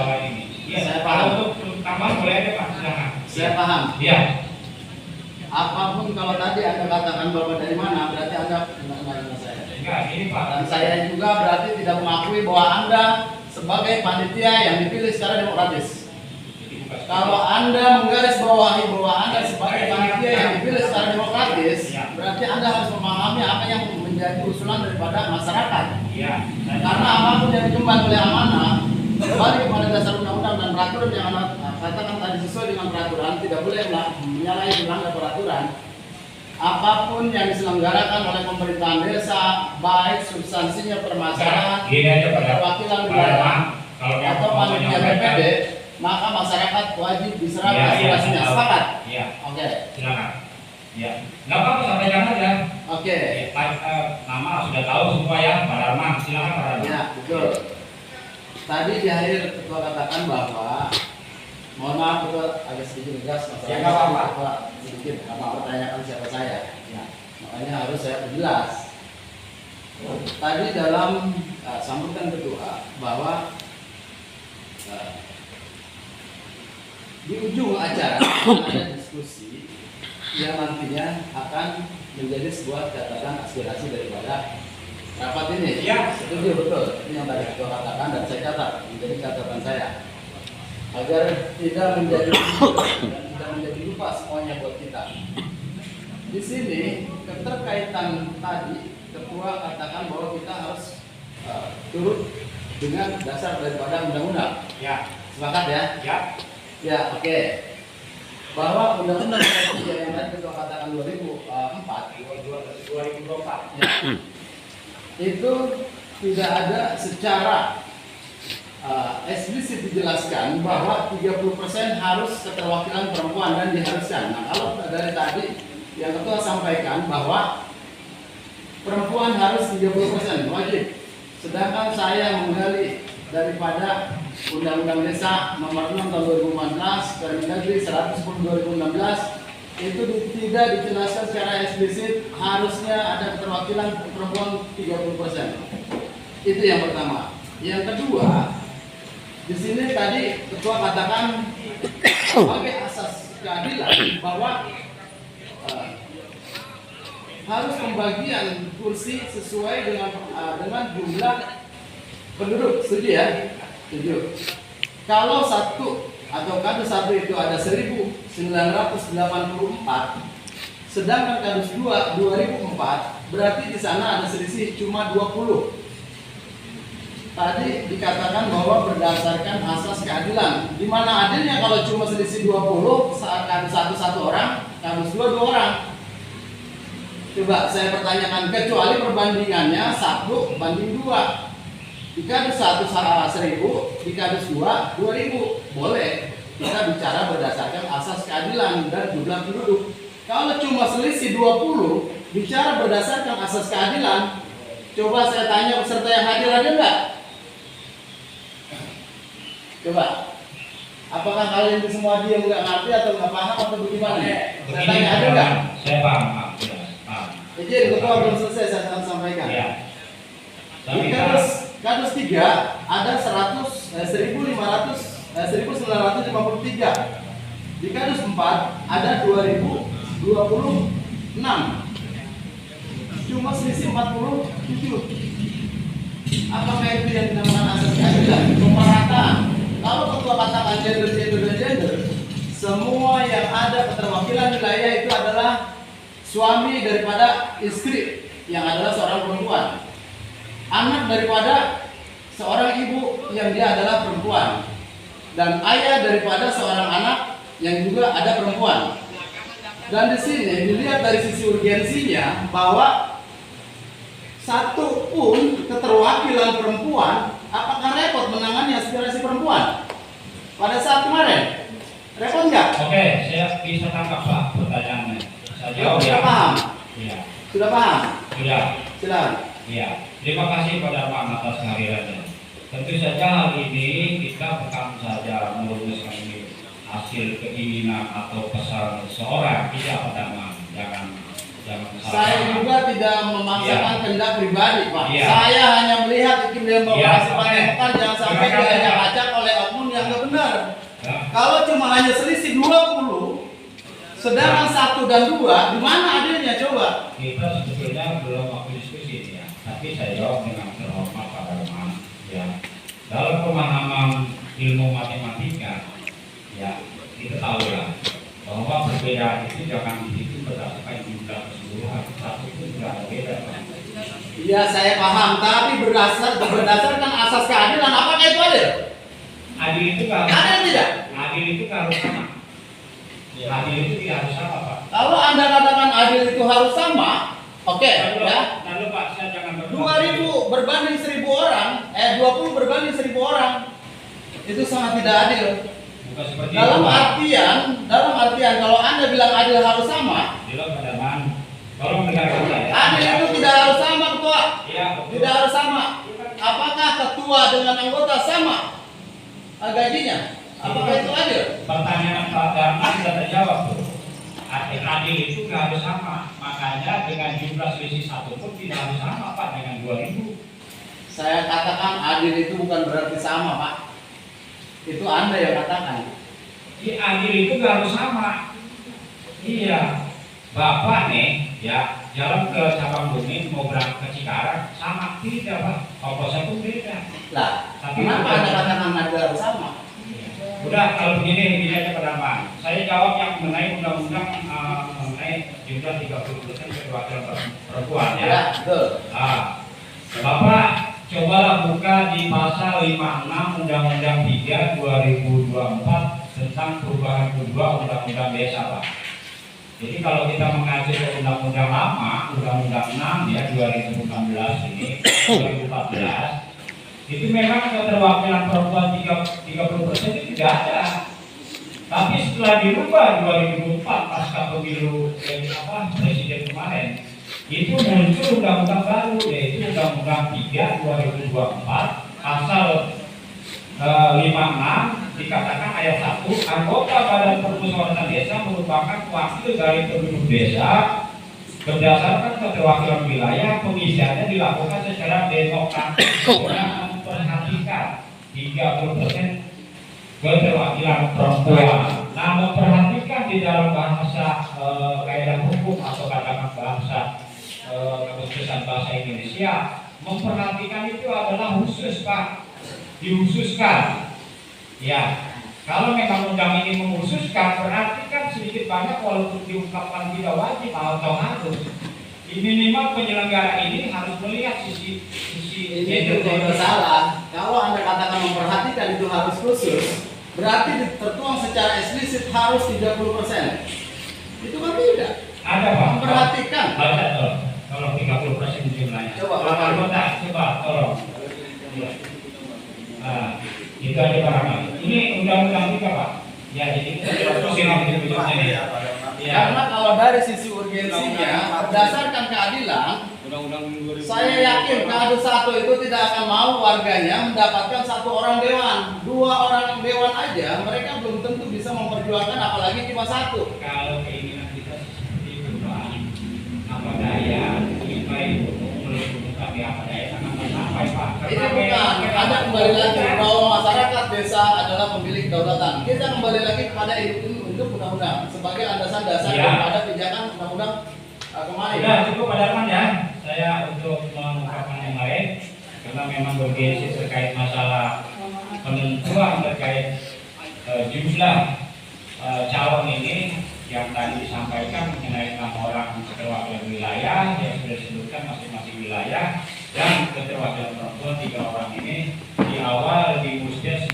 bawah ini. Iya, saya paham. Untuk tambah boleh aja Pak, silakan. Saya paham. Iya. Apapun kalau tadi Anda katakan bahwa dari mana, berarti Anda mengenai saya. Enggak, ini Pak. Dan saya juga berarti tidak mengakui bahwa Anda sebagai panitia yang dipilih secara demokratis. Kalau Anda menggarisbawahi bahwa Anda sebagai panitia yang dipilih secara demokratis, berarti Anda harus memahami apa yang menjadi usulan daripada masyarakat. Iya. Karena apapun yang dikembang oleh amanah kembali kepada dasar undang-undang dan peraturan yang Anda katakan tadi sesuai dengan peraturan, tidak boleh menyalahi melanggar peraturan. Apapun yang diselenggarakan oleh pemerintahan desa, baik substansinya permasalahan, Gini aja Pak. perwakilan wilayah Kalau atau panitia BPD, maka masyarakat wajib diserap aspirasinya. Sepakat? Iya. Oke. Silakan. Iya. Enggak apa-apa, sampaikan aja. Oke. Nama sudah tahu semua ya, Pak Darman. Silakan Pak Darman. Ya, betul. Tadi di akhir ketua katakan bahwa, mohon maaf ketua agak sedikit gas masalah. Ya, nggak apa-apa. Ketua sedikit karena pertanyakan siapa saya. Ya, makanya harus saya perjelas. Tadi dalam sambutan ketua bahwa di ujung acara ada diskusi yang nantinya akan menjadi sebuah catatan aspirasi daripada rapat ini. Iya. Setuju, betul. Ini yang tadi ketua katakan dan saya catat menjadi catatan saya agar tidak menjadi dan tidak menjadi lupa semuanya buat kita. Di sini keterkaitan tadi ketua katakan bahwa kita harus turut dengan dasar daripada undang-undang. Ya. Sepakat ya? Ya. Ya, oke. Bahwa undang-undang yang tadi ketua katakan 2004 ya, itu tidak ada secara eksplisit dijelaskan bahwa 30% harus keterwakilan perempuan dan diharuskan. Nah, kalau dari tadi yang ketua sampaikan bahwa perempuan harus 30% wajib, sedangkan saya menggali daripada Undang-Undang Desa Nomor 6 Tahun 2014 Permendagri 110 2016 itu tidak dijelaskan secara eksplisit harusnya ada keterwakilan perempuan 30%. Itu yang pertama. Yang kedua, di sini tadi ketua katakan sebagai asas keadilan bahwa harus pembagian kursi sesuai dengan jumlah penduduk. Setuju ya? Setuju. Kalau satu atau kadus satu itu ada 1984, sedangkan kadus 2 2004, berarti di sana ada selisih cuma 20. Tadi dikatakan bahwa berdasarkan asas keadilan. Di mana adilnya kalau cuma selisih 20 saat kadus satu orang, kadus 2 orang. Coba saya pertanyakan, kecuali perbandingannya 1 banding 2. Di kadus 1 1000, di kadus 2 2000. Boleh kita bicara berdasarkan asas keadilan dan jumlah penduduk. Kalau cuma selisih 20, bicara berdasarkan asas keadilan. Coba saya tanya peserta yang hadir, ada enggak? Coba. Apakah kalian itu semua diam nggak ngerti atau nggak paham atau bagaimana? Saya tanya, ada enggak? Saya paham. Jadi ketua belum selesai saya akan sampaikan. Ya. Di kadus 3 ada 1953. Di kadus 4 ada 2026. Cuma selisih 47. Apakah itu yang dinamakan asas keadilan? Pemerataan. Kalau ketua katakan gender, semua yang ada keterwakilan wilayah itu adalah suami daripada istri yang adalah seorang perempuan, anak daripada seorang ibu yang dia adalah perempuan, dan ayah daripada seorang anak yang juga ada perempuan. Dan di sini dilihat dari sisi urgensinya bahwa satu pun keterwakilan perempuan, apakah repot menangani aspirasi perempuan pada saat kemarin? Repot nggak? Oke, saya bisa tangkap Pak pertanyaannya. Saya jawab Sudah ya. paham? Iya. Sudah paham? Sudah. Silakan. Iya. Terima kasih pada Pak atas kehadirannya. Tentu saja hal ini kita bukan saja merumuskan ini hasil keinginan atau pesan seseorang, tidak Pak Darman. Jangan Saya juga tidak memaksakan kehendak pribadi, Pak. Iya. Saya hanya melihat iklim demokrasi Iya, Partai oke. Demokrat jangan sampai Silakan, diajak-ajak oleh oknum yang Kalau cuma hanya selisih 20, sedangkan 1 dan 2, di mana adilnya coba? Kita sebetulnya belum waktu diskusi ini ya, tapi saya jawab dengan terhormat Pak Darman. Ya, dalam pemahaman ilmu matematika, ya kita tahu lah bahwa perbedaan itu jangan dihitung berdasarkan jumlah keseluruhan, satu itu juga ada beda. Iya, saya paham, tapi berdasarkan asas keadilan, apakah itu adil? Adil itu nggak harus Adil tidak? Adil itu nggak harus sama. Adil itu tidak harus sama, Pak. Kalau Anda katakan adil itu harus sama, oke, ya. Lalu Pak, saya jangan 2000 berbanding 1000 orang, 20 berbanding 1000 orang, itu sangat tidak adil. Bukan seperti Dalam itu, Pak. artian kalau Anda bilang adil harus sama, Jelas Pak Darman. Tolong dengarkan saya. adil itu tidak harus sama, Ketua. Iya, betul. Tidak harus sama. Apakah ketua dengan anggota sama gajinya? Apakah itu adil? Pertanyaan Pak Darman sudah terjawab tuh. Adil itu nggak harus sama. Makanya dengan jumlah selisih 1 pun tidak harus sama Pak dengan 2000. Saya katakan adil itu bukan berarti sama, Pak. Itu Anda yang katakan. Adil itu nggak harus sama. Iya. Bapak nih, ya jalan ke Cabang Bumi mau berangkat ke Cikarang sama tidak Pak? Ongkosnya pun beda. Lah, Tapi kenapa bukan- Anda katakan adil harus sama? Udah kalau begini aja Pak Darman. Saya jawab yang mengenai undang-undang mengenai jumlah 30% keterwakilan perempuan ya. Ya, betul. Bapak cobalah buka di pasal 56 Undang-Undang 3 2024 tentang perubahan kedua Undang-Undang Desa Pak. Jadi kalau kita mengacu ke undang-undang lama, Undang-Undang 6 ya 2016 ini 2014 itu memang keterwakilan perempuan 30% itu tidak ada. Tapi setelah dirubah 2004 pasca pemilu presiden kemarin, itu muncul undang-undang baru yaitu Undang-Undang 3 2024 pasal 56 dikatakan ayat 1 anggota badan permusyawaratan desa merupakan wakil dari penduduk desa berdasarkan keterwakilan wilayah. Pengisiannya dilakukan secara demokratis dengan memperhatikan 30% keterwakilan perempuan. Nah, memperhatikan di dalam bahasa kaidah hukum atau katakan bahasa keputusan bahasa Indonesia, memperhatikan itu adalah khusus Pak, dihususkan. Ya, kalau memang undang ini mengkhususkan, berarti kan sedikit banyak walaupun diungkapkan tidak wajib atau harus. Minimal penyelenggara ini harus melihat sisi Ini juga salah. Kalau Anda katakan memperhatikan itu harus khusus, berarti tertuang secara eksplisit harus 30%. Itu kan tidak. Ada Pak. Memperhatikan. Baca tolong 30% jumlahnya. Coba, Pak anggota, coba tolong. Nah, itu aja Pak Rahmat. Ini undang-undang juga Pak. Ya, jadi kita Karena kalau dari sisi urgensinya, berdasarkan keadilan, saya yakin KAD 1 itu tidak akan mau warganya mendapatkan 1 orang dewan, 2 orang dewan aja, mereka belum tentu bisa memperjuangkan apalagi cuma 1. Kalau keinginan kita seperti itu Pak, apa daya, kita itu tapi apa daya sangat sampai Pak. Ini bukan, Anda kembali lagi bahwa masyarakat desa adalah pemilik kedaulatan. Kita kembali lagi kepada induk undang-undang sebagai landasan dasar Ya. daripada pijakan undang-undang kemarin. Sudah cukup Pak Darman ya. Saya untuk mengungkapkan yang lain karena memang bergengsi terkait masalah penentuan terkait jumlah calon ini yang tadi disampaikan mengenai 6 orang keterwakilan wilayah yang sudah disebutkan masing-masing wilayah dan keterwakilan perempuan 3 orang ini di awal di Musdes